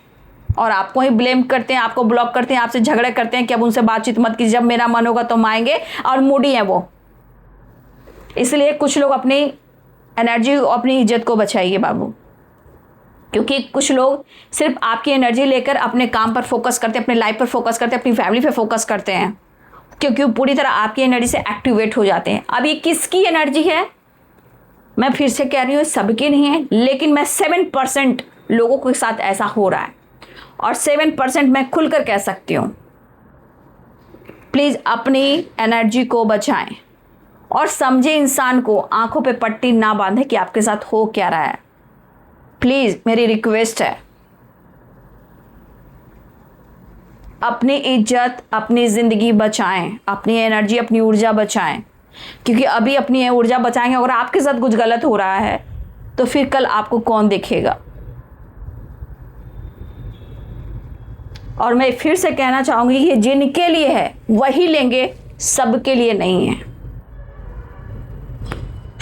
और आपको ही ब्लेम करते हैं, आपको ब्लॉक करते हैं, आपसे झगड़े करते हैं कि अब उनसे बातचीत मत कीजिए, जब मेरा मन होगा तो हम आएंगे, और मूडी है वो। इसलिए कुछ लोग अपनी एनर्जी, अपनी इज्जत को बचाइए बाबू, क्योंकि कुछ लोग सिर्फ आपकी एनर्जी लेकर अपने काम पर फोकस करते हैं, अपने लाइफ पर फोकस करते हैं, अपनी फैमिली पर फोकस करते हैं, क्योंकि वो पूरी तरह आपकी एनर्जी से एक्टिवेट हो जाते हैं। अब ये किसकी एनर्जी है, मैं फिर से कह रही हूँ, सबकी नहीं है, लेकिन मैं 7% लोगों के साथ ऐसा हो रहा है, और 7% मैं खुलकर कह सकती हूँ। प्लीज़ अपनी एनर्जी को बचाएं और समझे इंसान को, आंखों पे पट्टी ना बांधे कि आपके साथ हो क्या रहा है। प्लीज़ मेरी रिक्वेस्ट है, अपनी इज्जत, अपनी ज़िंदगी बचाएं, अपनी एनर्जी, अपनी ऊर्जा बचाएं, क्योंकि अभी अपनी ऊर्जा बचाएंगे, अगर आपके साथ कुछ गलत हो रहा है तो फिर कल आपको कौन देखेगा। और मैं फिर से कहना चाहूँगी, ये जिनके लिए है वही लेंगे, सबके लिए नहीं है।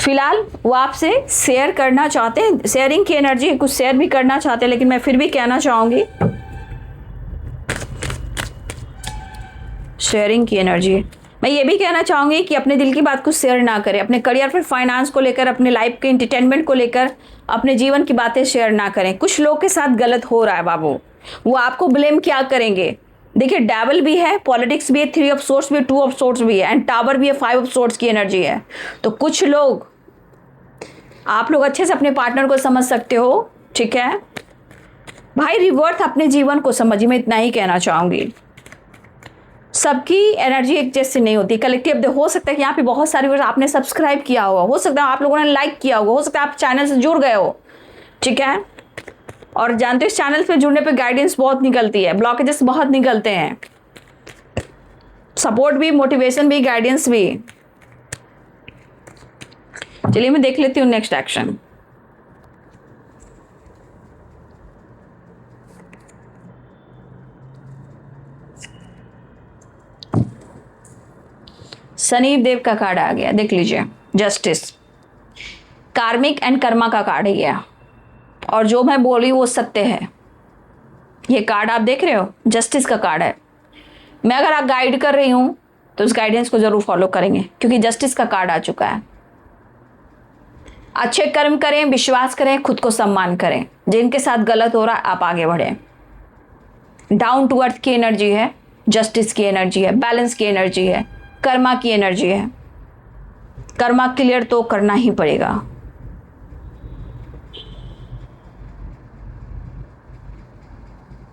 फिलहाल वो आपसे शेयर करना चाहते हैं, शेयरिंग की एनर्जी, कुछ शेयर भी करना चाहते हैं, लेकिन मैं फिर भी कहना चाहूंगी शेयरिंग की एनर्जी, मैं ये भी कहना चाहूंगी कि अपने दिल की बात को शेयर ना करें, अपने करियर पर, फाइनेंस को लेकर, अपने लाइफ के एंटरटेनमेंट को लेकर, अपने जीवन की बातें शेयर ना करें। कुछ लोग के साथ गलत हो रहा है बाबू, वो आपको ब्लेम क्या करेंगे। देखिए डेविल भी है, पॉलिटिक्स भी है, 3 ऑफ सोर्ट्स भी है, 2 ऑफ सोर्ट्स भी है, एंड टावर भी है, 5 ऑफ सोर्ट्स की एनर्जी है। तो कुछ लोग, आप लोग अच्छे से अपने पार्टनर को समझ सकते हो, ठीक है भाई। रिवर्थ अपने जीवन को समझिए, मैं इतना ही कहना चाहूंगी। सबकी एनर्जी एक जैसी नहीं होती, कलेक्टिव हो सकता है कि यहाँ पे बहुत सारे व्यूअर्स आपने सब्सक्राइब किया होगा, हो सकता है आप लोगों ने लाइक किया होगा, हो सकता है आप चैनल से जुड़ गए हो, ठीक है। और जानते हो इस चैनल पे जुड़ने पे गाइडेंस बहुत निकलती है, ब्लॉकेजेस बहुत निकलते हैं, सपोर्ट भी, मोटिवेशन भी, गाइडेंस भी। चलिए मैं देख लेती हूँ नेक्स्ट एक्शन। शनि देव का कार्ड आ गया, देख लीजिए, जस्टिस, कार्मिक एंड कर्मा का कार्ड है ये, और जो मैं बोल रही हूँ वो सत्य है। ये कार्ड आप देख रहे हो, जस्टिस का कार्ड है। मैं अगर आप गाइड कर रही हूँ तो उस गाइडेंस को जरूर फॉलो करेंगे, क्योंकि जस्टिस का कार्ड आ चुका है। अच्छे कर्म करें, विश्वास करें, खुद को सम्मान करें। जिनके साथ गलत हो रहा है आप आगे बढ़े। डाउन टू अर्थ की एनर्जी है, जस्टिस की एनर्जी है, बैलेंस की एनर्जी है, कर्मा की एनर्जी है। कर्मा क्लियर तो करना ही पड़ेगा।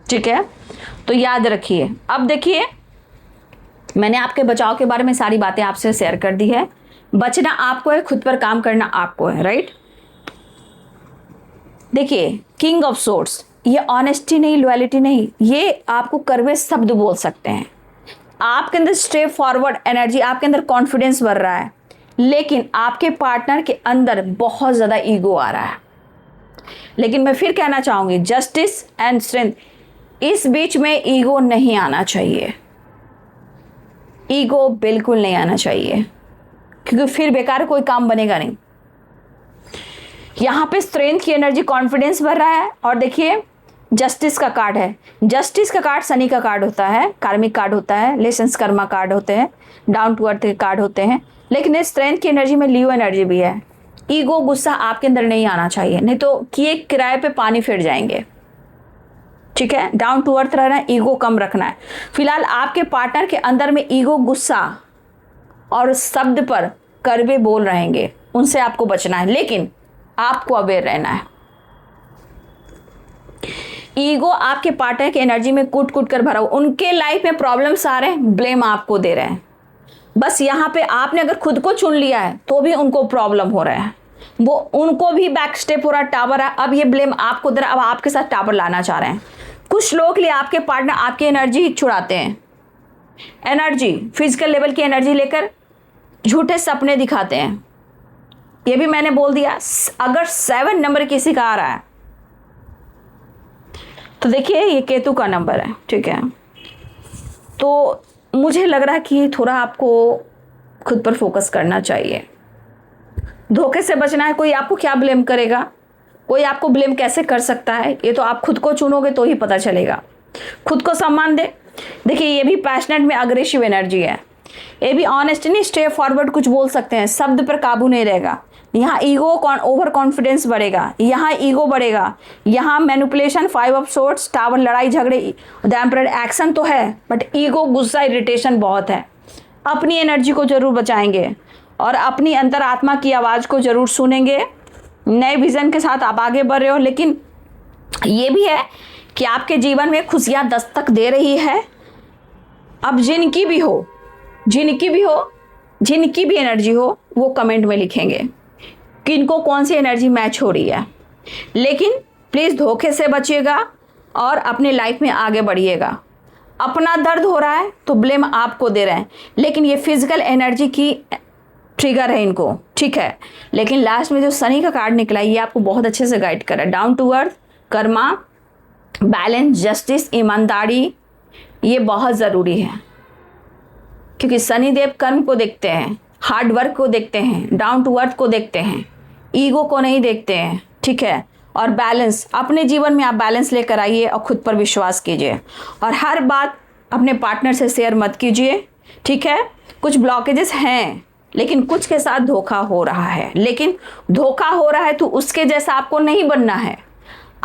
ठीक है, तो याद रखिए। अब देखिए, मैंने आपके बचाव के बारे में सारी बातें आपसे शेयर कर दी है। बचना आपको है, खुद पर काम करना आपको है, राइट। देखिए, किंग ऑफ सोर्ड्स, ये ऑनेस्टी नहीं, लॉयल्टी नहीं, ये आपको कड़वे शब्द बोल सकते हैं। आपके अंदर स्ट्रेट फॉरवर्ड एनर्जी, आपके अंदर कॉन्फिडेंस बढ़ रहा है, लेकिन आपके पार्टनर के अंदर बहुत ज़्यादा ईगो आ रहा है। लेकिन मैं फिर कहना चाहूँगी, जस्टिस एंड स्ट्रेंथ, इस बीच में ईगो नहीं आना चाहिए। ईगो बिल्कुल नहीं आना चाहिए, क्योंकि फिर बेकार कोई काम बनेगा नहीं। यहाँ पे स्ट्रेंथ की एनर्जी, कॉन्फिडेंस बढ़ रहा है। और देखिए, जस्टिस का कार्ड है। जस्टिस का कार्ड शनि का कार्ड होता है, कार्मिक कार्ड होता है, लेसन्स कर्मा कार्ड होते हैं, डाउन टू अर्थ के कार्ड होते हैं। लेकिन इस स्ट्रेंथ की एनर्जी में लियो एनर्जी भी है। ईगो, गुस्सा आपके अंदर नहीं आना चाहिए, नहीं तो किए किराए पे पानी फिर जाएंगे। ठीक है, डाउन टू अर्थ रहना, ईगो कम रखना है। फिलहाल आपके पार्टनर के अंदर में ईगो, गुस्सा और शब्द पर कड़वे बोल रहेंगे, उनसे आपको बचना है, लेकिन आपको अवेयर रहना है। ईगो आपके पार्टनर की एनर्जी में कूट कूट कर भरा हुआ, उनके लाइफ में प्रॉब्लम्स आ रहे हैं, ब्लेम आपको दे रहे हैं। बस यहाँ पे आपने अगर खुद को चुन लिया है तो भी उनको प्रॉब्लम हो रहा है, वो उनको भी बैक स्टेप हो रहा है, टावर है। अब ये ब्लेम आपको दे रहा है, अब आपके साथ टावर लाना चाह रहे हैं। कुछ लोग के लिए आपके पार्टनर आपकी एनर्जी छुड़ाते हैं, एनर्जी, फिजिकल लेवल की एनर्जी लेकर झूठे सपने दिखाते हैं। ये भी मैंने बोल दिया। अगर 7 नंबर किसी का आ रहा है तो देखिए, ये केतु का नंबर है, ठीक है। तो मुझे लग रहा है कि थोड़ा आपको खुद पर फोकस करना चाहिए। धोखे से बचना है। कोई आपको क्या ब्लेम करेगा, कोई आपको ब्लेम कैसे कर सकता है, ये तो आप खुद को चुनोगे तो ही पता चलेगा। खुद को सम्मान दे। देखिए, ये भी पैशनेट में अग्रेसिव एनर्जी है, ये भी ऑनेस्ट नहीं, स्ट्रेट फॉरवर्ड कुछ बोल सकते हैं, शब्द पर काबू नहीं रहेगा। यहाँ ईगो, ओवर कॉन्फिडेंस बढ़ेगा, यहाँ ईगो बढ़ेगा, यहाँ मैनिपुलेशन, 5 ऑफ सोर्ड्स, टावर, लड़ाई झगड़े, द एम्परर, एक्शन तो है बट ईगो, गुस्सा, इरिटेशन बहुत है। अपनी एनर्जी को जरूर बचाएंगे और अपनी अंतरात्मा की आवाज़ को जरूर सुनेंगे। नए विजन के साथ आप आगे बढ़ रहे हो, लेकिन ये भी है कि आपके जीवन में खुशियाँ दस्तक दे रही है। अब जिनकी भी हो, जिनकी भी एनर्जी हो, वो कमेंट में लिखेंगे कि इनको कौन सी एनर्जी मैच हो रही है। लेकिन प्लीज़ धोखे से बचिएगा और अपनी लाइफ में आगे बढ़िएगा। अपना दर्द हो रहा है तो ब्लेम आपको दे रहे हैं, लेकिन ये फिजिकल एनर्जी की ट्रिगर है इनको, ठीक है। लेकिन लास्ट में जो शनि का कार्ड निकला, ये आपको बहुत अच्छे से गाइड कर रहा है। Down to earth, karma, balance, justice, ईमानदारी, ये बहुत ज़रूरी है, क्योंकि शनिदेव कर्म को देखते हैं, हार्ड वर्क को देखते हैं, डाउन टू अर्थ को देखते हैं, ईगो को नहीं देखते हैं, ठीक है। और बैलेंस, अपने जीवन में आप बैलेंस लेकर आइए और खुद पर विश्वास कीजिए और हर बात अपने पार्टनर से शेयर मत कीजिए, ठीक है। कुछ ब्लॉकेजेस हैं लेकिन कुछ के साथ धोखा हो रहा है, लेकिन धोखा हो रहा है तो उसके जैसा आपको नहीं बनना है।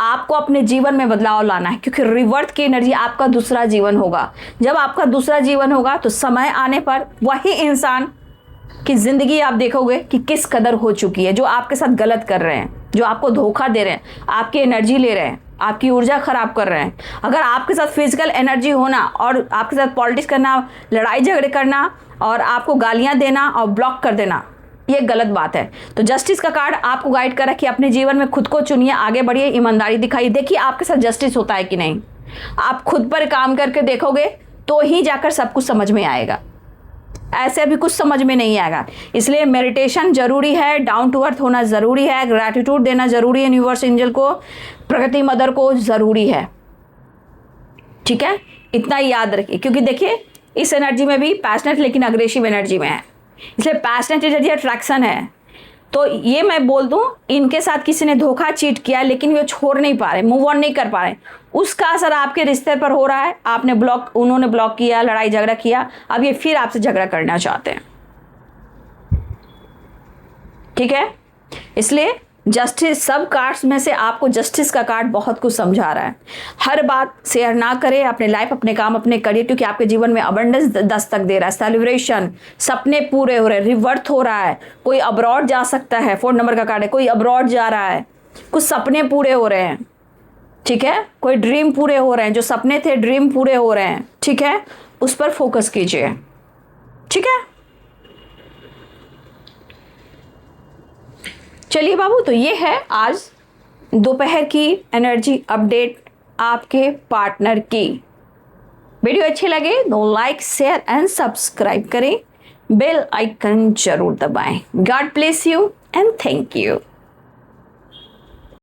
आपको अपने जीवन में बदलाव लाना है, क्योंकि रिवर्ट की एनर्जी आपका दूसरा जीवन होगा। जब आपका दूसरा जीवन होगा तो समय आने पर वही इंसान की जिंदगी आप देखोगे कि किस कदर हो चुकी है, जो आपके साथ गलत कर रहे हैं, जो आपको धोखा दे रहे हैं, आपकी एनर्जी ले रहे हैं, आपकी ऊर्जा खराब कर रहे हैं। अगर आपके साथ फिजिकल एनर्जी होना और आपके साथ पॉलिटिक्स करना, लड़ाई झगड़े करना और आपको गालियां देना और ब्लॉक कर देना, ये गलत बात है। तो जस्टिस का कार्ड आपको गाइड कर रहा है कि अपने जीवन में खुद को चुनिए, आगे बढ़िए, ईमानदारी दिखाइए, देखिए आपके साथ जस्टिस होता है कि नहीं। आप खुद पर काम करके देखोगे तो ही जाकर सब कुछ समझ में आएगा, ऐसे अभी कुछ समझ में नहीं आएगा। इसलिए मेडिटेशन जरूरी है, डाउन टू अर्थ होना जरूरी है, ग्रैटिट्यूड देना जरूरी है, यूनिवर्स एंजल को, प्रकृति मदर को जरूरी है, ठीक है। इतना याद रखिए, क्योंकि देखिए इस एनर्जी में भी पैशनेट लेकिन अग्रेसिव एनर्जी में है, इसलिए पैशनेट एनर्जी अट्रैक्शन है। तो ये मैं बोल दूं, इनके साथ किसी ने धोखा चीट किया लेकिन वे छोड़ नहीं पा रहे, मूव ऑन नहीं कर पा रहे, उसका असर आपके रिश्ते पर हो रहा है। आपने उन्होंने ब्लॉक किया, लड़ाई झगड़ा किया, अब ये फिर आपसे झगड़ा करना चाहते हैं, ठीक है। इसलिए जस्टिस, सब कार्ड्स में से आपको जस्टिस का कार्ड बहुत कुछ समझा रहा है। हर बात शेयर ना करें, अपने लाइफ, अपने काम, अपने करियर, क्योंकि आपके जीवन में अबंडेंस दस्तक दे रहा है, सेलिब्रेशन, सपने पूरे हो रहे हैं, रिवर्थ हो रहा है, कोई अब्रॉड जा सकता है, 4 नंबर का कार्ड है, कोई अब्रॉड जा रहा है, कुछ सपने पूरे हो रहे हैं, ठीक है। कोई ड्रीम पूरे हो रहे हैं, जो सपने थे ड्रीम पूरे हो रहे हैं, ठीक है। उस पर फोकस कीजिए, ठीक है। चलिए बाबू, तो ये है आज दोपहर की एनर्जी अपडेट आपके पार्टनर की। वीडियो अच्छी लगे तो लाइक, शेयर एंड सब्सक्राइब करें, बेल आइकन जरूर दबाएं। God bless you and thank you.